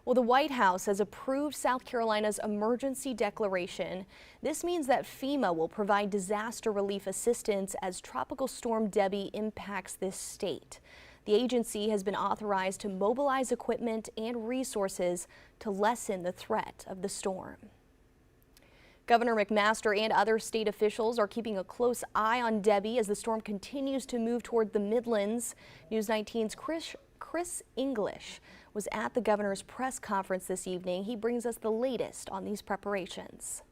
Well, the White House has approved South Carolina's emergency declaration. This means that FEMA will provide disaster relief assistance as Tropical Storm Debby impacts this state. The agency has been authorized to mobilize equipment and resources to lessen the threat of the storm. Governor McMaster and other state officials are keeping a close eye on Debby as the storm continues to move toward the Midlands. News 19's Chris English was at the governor's press conference this evening. He brings us the latest on these preparations.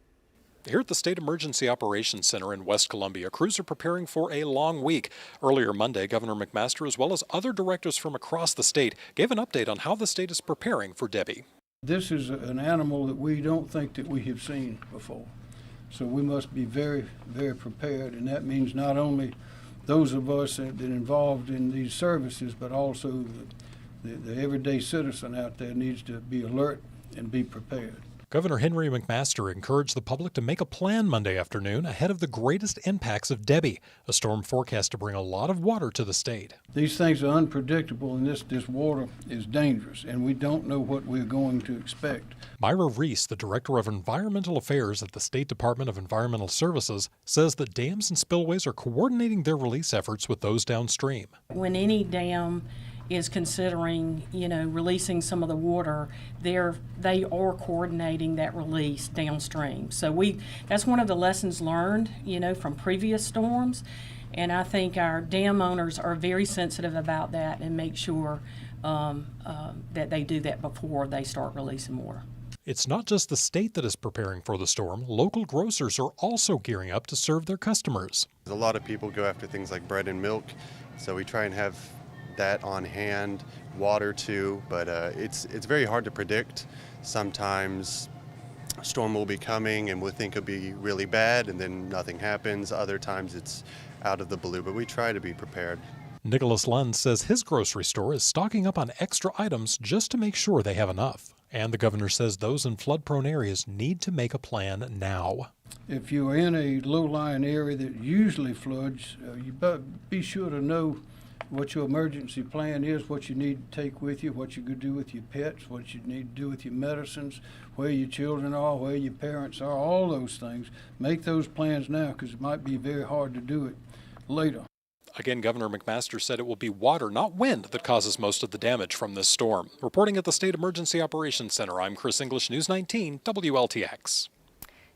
Here at the State Emergency Operations Center in West Columbia, crews are preparing for a long week. Earlier Monday, Governor McMaster, as well as other directors from across the state, gave an update on how the state is preparing for Debby. This is an animal that we don't think that we have seen before. So we must be very, very prepared, and that means not only those of us that are involved in these services, but also the everyday citizen out there needs to be alert and be prepared. Governor Henry McMaster encouraged the public to make a plan Monday afternoon ahead of the greatest impacts of Debby, a storm forecast to bring a lot of water to the state. These things are unpredictable, and this water is dangerous, and we don't know what we're going to expect. Myra Reese, the Director of Environmental Affairs at the State Department of Environmental Services, says that dams and spillways are coordinating their release efforts with those downstream. When any dam is considering, releasing some of the water, they are coordinating that release downstream. So that's one of the lessons learned, from previous storms. And I think our dam owners are very sensitive about that and make sure that they do that before they start releasing water. It's not just the state that is preparing for the storm. Local grocers are also gearing up to serve their customers. A lot of people go after things like bread and milk, so we try and have that on hand, water too, but it's very hard to predict. Sometimes a storm will be coming and we'll think it'll be really bad and then nothing happens. Other times it's out of the blue, but we try to be prepared. Nicholas Lund says his grocery store is stocking up on extra items just to make sure they have enough. And the governor says those in flood-prone areas need to make a plan now. If you're in a low-lying area that usually floods, you better be sure to know what your emergency plan is, what you need to take with you, what you could do with your pets, what you need to do with your medicines, where your children are, where your parents are, all those things. Make those plans now, because it might be very hard to do it later. Again, Governor McMaster said it will be water, not wind, that causes most of the damage from this storm. Reporting at the State Emergency Operations Center, I'm Chris English, News 19, WLTX.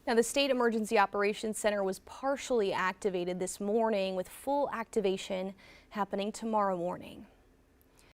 Now, the State Emergency Operations Center was partially activated this morning with full activation happening tomorrow morning.